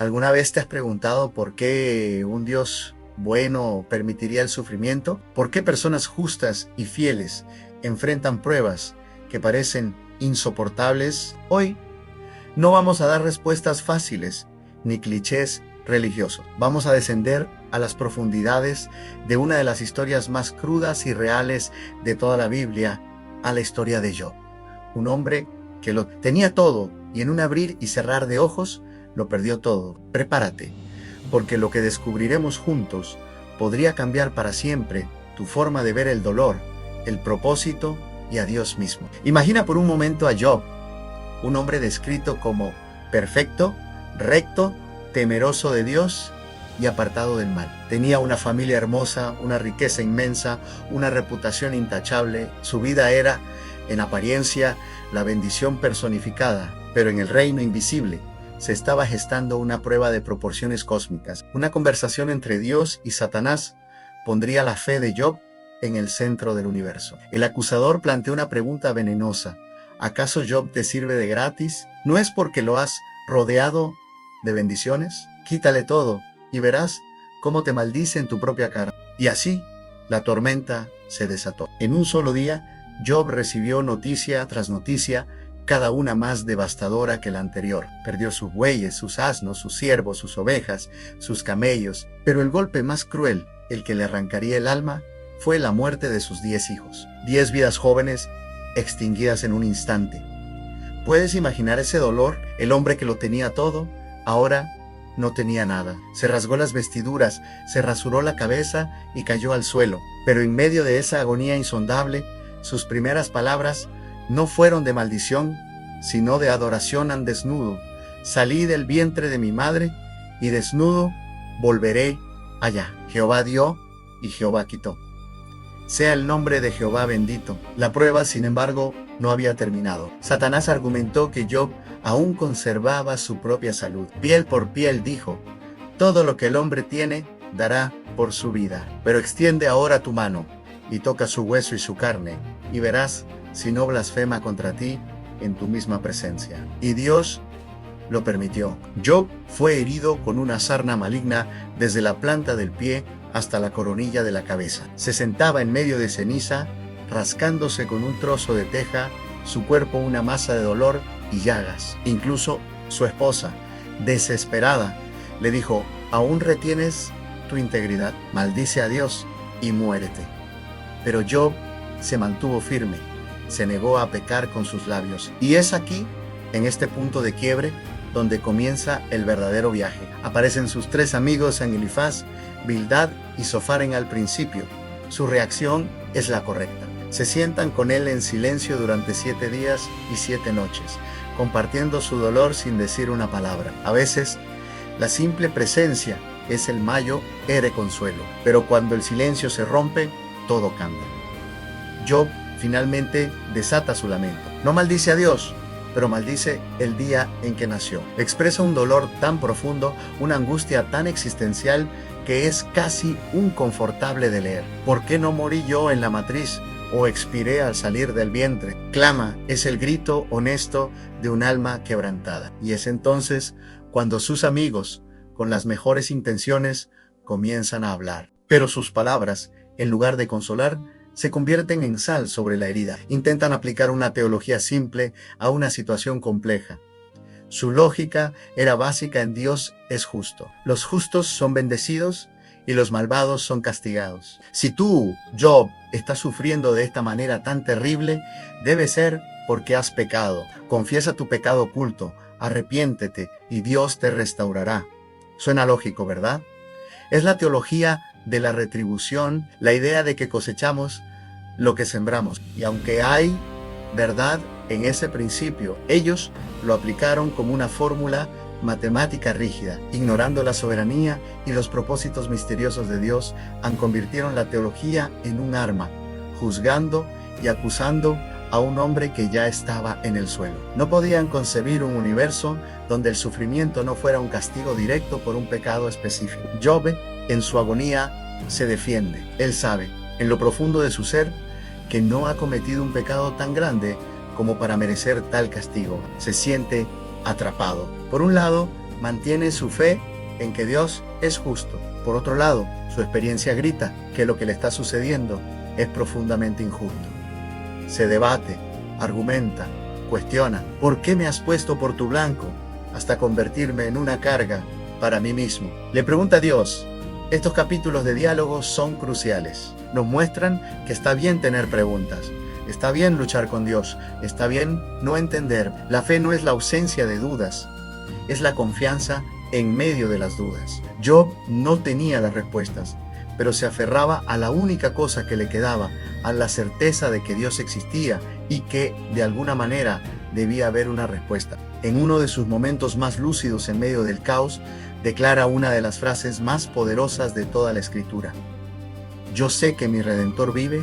¿Alguna vez te has preguntado por qué un Dios bueno permitiría el sufrimiento? ¿Por qué personas justas y fieles enfrentan pruebas que parecen insoportables? Hoy no vamos a dar respuestas fáciles ni clichés religiosos. Vamos a descender a las profundidades de una de las historias más crudas y reales de toda la Biblia, a la historia de Job. Un hombre que lo tenía todo y en un abrir y cerrar de ojos lo perdió todo. Prepárate, porque lo que descubriremos juntos podría cambiar para siempre tu forma de ver el dolor, el propósito y a Dios mismo. Imagina por un momento a Job, un hombre descrito como perfecto, recto, temeroso de Dios y apartado del mal. Tenía una familia hermosa, una riqueza inmensa, una reputación intachable. Su vida era, en apariencia, la bendición personificada, pero en el reino invisible se estaba gestando una prueba de proporciones cósmicas. Una conversación entre Dios y Satanás pondría la fe de Job en el centro del universo. El acusador plantea una pregunta venenosa. ¿Acaso Job te sirve de gratis? ¿No es porque lo has rodeado de bendiciones? Quítale todo y verás cómo te maldice en tu propia cara. Y así la tormenta se desató. En un solo día, Job recibió noticia tras noticia, cada una más devastadora que la anterior. Perdió sus bueyes, sus asnos, sus siervos, sus ovejas, sus camellos. Pero el golpe más cruel, el que le arrancaría el alma, fue la muerte de sus 10 hijos. 10 vidas jóvenes extinguidas en un instante. ¿Puedes imaginar ese dolor? El hombre que lo tenía todo, ahora no tenía nada. Se rasgó las vestiduras, se rasuró la cabeza y cayó al suelo. Pero en medio de esa agonía insondable, sus primeras palabras no fueron de maldición, sino de adoración al desnudo. Salí del vientre de mi madre y desnudo volveré allá. Jehová dio y Jehová quitó. Sea el nombre de Jehová bendito. La prueba, sin embargo, no había terminado. Satanás argumentó que Job aún conservaba su propia salud. Piel por piel dijo, todo lo que el hombre tiene dará por su vida. Pero extiende ahora tu mano y toca su hueso y su carne, y verás si no blasfema contra ti en tu misma presencia. Y Dios lo permitió. Job fue herido con una sarna maligna desde la planta del pie hasta la coronilla de la cabeza. Se sentaba en medio de ceniza, rascándose con un trozo de teja, su cuerpo una masa de dolor y llagas. Incluso su esposa, desesperada, le dijo, ¿aún retienes tu integridad? Maldice a Dios y muérete. Pero Job se mantuvo firme, se negó a pecar con sus labios. Y es aquí, en este punto de quiebre, donde comienza el verdadero viaje. Aparecen sus 3 amigos en Elifaz, Bildad y Zofar al principio. Su reacción es la correcta. Se sientan con él en silencio durante 7 días y 7 noches, compartiendo su dolor sin decir una palabra. A veces, la simple presencia es el mayor consuelo, pero cuando el silencio se rompe, todo cambia. Job finalmente desata su lamento. No maldice a Dios, pero maldice el día en que nació. Expresa un dolor tan profundo, una angustia tan existencial que es casi inconfortable de leer. ¿Por qué no morí yo en la matriz o expiré al salir del vientre? Clama, es el grito honesto de un alma quebrantada. Y es entonces cuando sus amigos, con las mejores intenciones, comienzan a hablar. Pero sus palabras, en lugar de consolar, se convierten en sal sobre la herida. Intentan aplicar una teología simple a una situación compleja. Su lógica era básica en Dios es justo. Los justos son bendecidos y los malvados son castigados. Si tú, Job, estás sufriendo de esta manera tan terrible, debe ser porque has pecado. Confiesa tu pecado oculto, arrepiéntete y Dios te restaurará. Suena lógico, ¿verdad? Es la teología de la retribución, la idea de que cosechamos lo que sembramos. Y aunque hay verdad en ese principio, ellos lo aplicaron como una fórmula matemática rígida, ignorando la soberanía y los propósitos misteriosos de Dios, convirtieron la teología en un arma, juzgando y acusando a un hombre que ya estaba en el suelo. No podían concebir un universo donde el sufrimiento no fuera un castigo directo por un pecado específico. Job, en su agonía, se defiende. Él sabe, en lo profundo de su ser, que no ha cometido un pecado tan grande como para merecer tal castigo. Se siente atrapado. Por un lado, mantiene su fe en que Dios es justo. Por otro lado, su experiencia grita que lo que le está sucediendo es profundamente injusto. Se debate, argumenta, cuestiona. ¿Por qué me has puesto por tu blanco hasta convertirme en una carga para mí mismo? Le pregunta a Dios. Estos capítulos de diálogo son cruciales. Nos muestran que está bien tener preguntas. Está bien luchar con Dios. Está bien no entender. La fe no es la ausencia de dudas. Es la confianza en medio de las dudas. Job no tenía las respuestas, pero se aferraba a la única cosa que le quedaba, a la certeza de que Dios existía y que, de alguna manera, debía haber una respuesta. En uno de sus momentos más lúcidos en medio del caos, declara una de las frases más poderosas de toda la Escritura. Yo sé que mi Redentor vive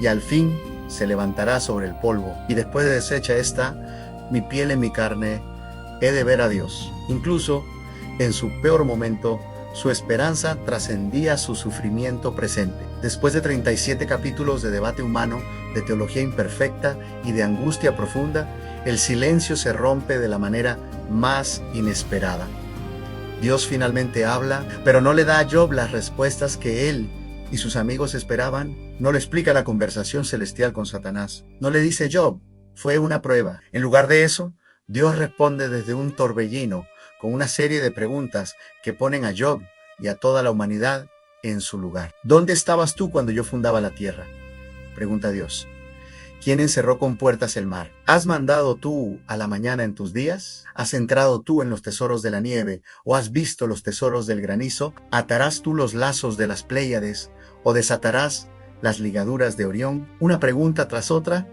y al fin se levantará sobre el polvo, y después de deshecha esta, mi piel en mi carne, he de ver a Dios. Incluso, en su peor momento, su esperanza trascendía su sufrimiento presente. Después de 37 capítulos de debate humano, de teología imperfecta y de angustia profunda, el silencio se rompe de la manera más inesperada. Dios finalmente habla, pero no le da a Job las respuestas que él y sus amigos esperaban. No le explica la conversación celestial con Satanás. No le dice: Job, fue una prueba. En lugar de eso, Dios responde desde un torbellino con una serie de preguntas que ponen a Job y a toda la humanidad en su lugar. ¿Dónde estabas tú cuando yo fundaba la tierra?, pregunta Dios. ¿Quién encerró con puertas el mar? ¿Has mandado tú a la mañana en tus días? ¿Has entrado tú en los tesoros de la nieve o has visto los tesoros del granizo? ¿Atarás tú los lazos de las Pléyades o desatarás las ligaduras de Orión? Una pregunta tras otra,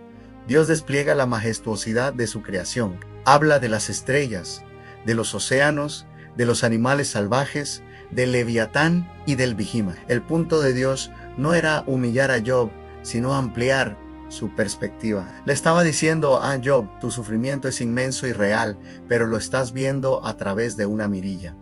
Dios despliega la majestuosidad de su creación. Habla de las estrellas, de los océanos, de los animales salvajes, del Leviatán y del Vigima. El punto de Dios no era humillar a Job, sino ampliar su perspectiva. Le estaba diciendo a Job: tu sufrimiento es inmenso y real, pero lo estás viendo a través de una mirilla.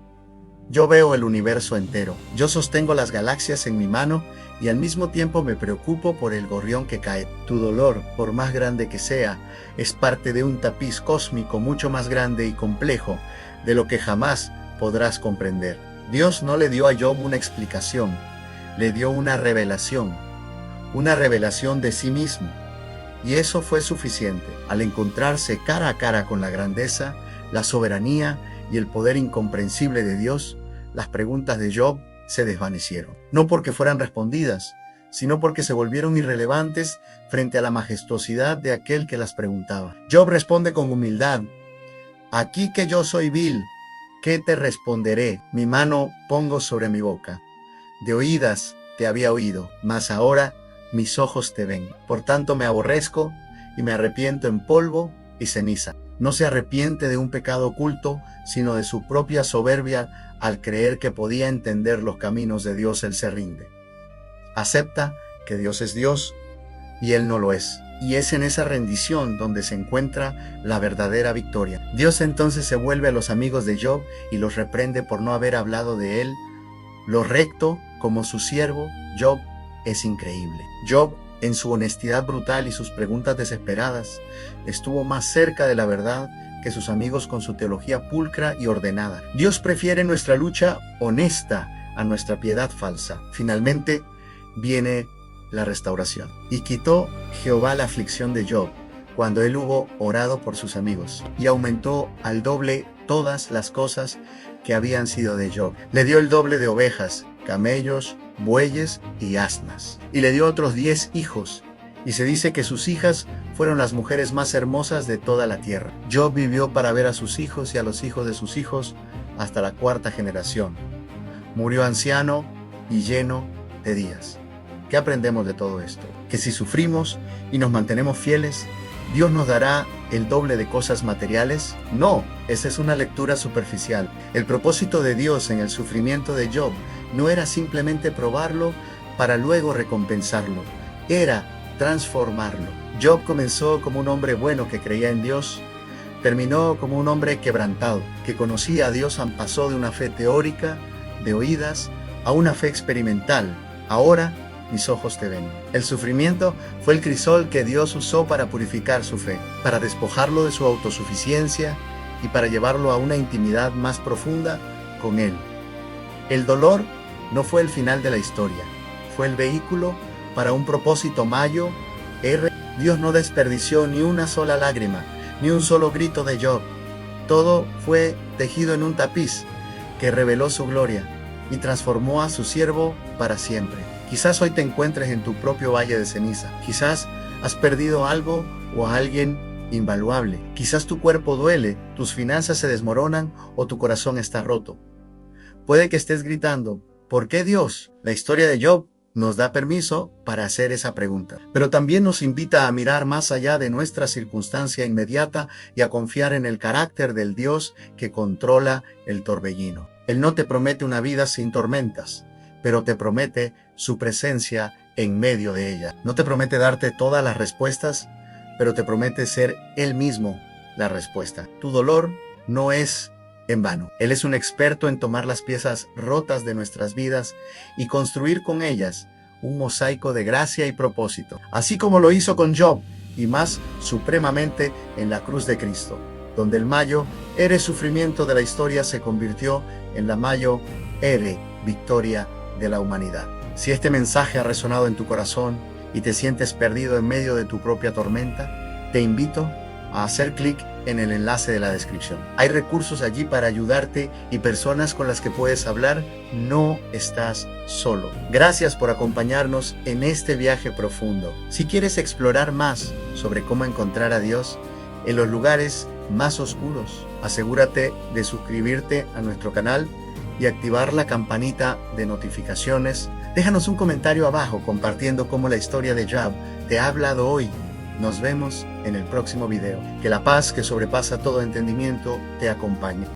Yo veo el universo entero. Yo sostengo las galaxias en mi mano y al mismo tiempo me preocupo por el gorrión que cae. Tu dolor, por más grande que sea, es parte de un tapiz cósmico mucho más grande y complejo de lo que jamás podrás comprender. Dios no le dio a Job una explicación, le dio una revelación de sí mismo. Y eso fue suficiente. Al encontrarse cara a cara con la grandeza, la soberanía y el poder incomprensible de Dios, las preguntas de Job se desvanecieron. No porque fueran respondidas, sino porque se volvieron irrelevantes frente a la majestuosidad de aquel que las preguntaba. Job responde con humildad: aquí que yo soy vil, ¿qué te responderé? Mi mano pongo sobre mi boca. De oídas te había oído, mas ahora mis ojos te ven. Por tanto me aborrezco y me arrepiento en polvo y ceniza. No se arrepiente de un pecado oculto, sino de su propia soberbia. Al creer que podía entender los caminos de Dios, él se rinde. Acepta que Dios es Dios y él no lo es. Y es en esa rendición donde se encuentra la verdadera victoria. Dios entonces se vuelve a los amigos de Job y los reprende por no haber hablado de él lo recto como su siervo. Job es increíble. Job, en su honestidad brutal y sus preguntas desesperadas, estuvo más cerca de la verdad que sus amigos con su teología pulcra y ordenada. Dios prefiere nuestra lucha honesta a nuestra piedad falsa. Finalmente viene la restauración. Y quitó Jehová la aflicción de Job cuando él hubo orado por sus amigos, y aumentó al doble todas las cosas que habían sido de Job. Le dio el doble de ovejas, camellos, bueyes y asnas. Y le dio otros 10 hijos. Y se dice que sus hijas fueron las mujeres más hermosas de toda la tierra. Job vivió para ver a sus hijos y a los hijos de sus hijos hasta la 4ª generación. Murió anciano y lleno de días. ¿Qué aprendemos de todo esto? Que si sufrimos y nos mantenemos fieles, ¿Dios nos dará el doble de cosas materiales? No, esa es una lectura superficial. El propósito de Dios en el sufrimiento de Job no era simplemente probarlo para luego recompensarlo. Era transformarlo. Job comenzó como un hombre bueno que creía en Dios, terminó como un hombre quebrantado, que conocía a Dios. Pasó de una fe teórica, de oídas, a una fe experimental. Ahora mis ojos te ven. El sufrimiento fue el crisol que Dios usó para purificar su fe, para despojarlo de su autosuficiencia y para llevarlo a una intimidad más profunda con Él. El dolor no fue el final de la historia, fue el vehículo para un propósito mayor. Dios no desperdició ni una sola lágrima, ni un solo grito de Job. Todo fue tejido en un tapiz que reveló su gloria y transformó a su siervo para siempre. Quizás hoy te encuentres en tu propio valle de ceniza. Quizás has perdido algo o a alguien invaluable. Quizás tu cuerpo duele, tus finanzas se desmoronan o tu corazón está roto. Puede que estés gritando, ¿por qué Dios? La historia de Job nos da permiso para hacer esa pregunta, pero también nos invita a mirar más allá de nuestra circunstancia inmediata y a confiar en el carácter del Dios que controla el torbellino. Él no te promete una vida sin tormentas, pero te promete su presencia en medio de ella. No te promete darte todas las respuestas, pero te promete ser Él mismo la respuesta. Tu dolor no es en vano. Él es un experto en tomar las piezas rotas de nuestras vidas y construir con ellas un mosaico de gracia y propósito, así como lo hizo con Job y más supremamente en la cruz de Cristo, donde el mayor sufrimiento de la historia se convirtió en la mayor victoria de la humanidad. Si este mensaje ha resonado en tu corazón y te sientes perdido en medio de tu propia tormenta, te invito a hacer clic en el enlace de la descripción. Hay recursos allí para ayudarte y personas con las que puedes hablar. No estás solo. Gracias por acompañarnos en este viaje profundo. Si quieres explorar más sobre cómo encontrar a Dios en los lugares más oscuros, asegúrate de suscribirte a nuestro canal y activar la campanita de notificaciones. Déjanos un comentario abajo compartiendo cómo la historia de Job te ha hablado hoy. Nos vemos en el próximo video. Que la paz que sobrepasa todo entendimiento te acompañe.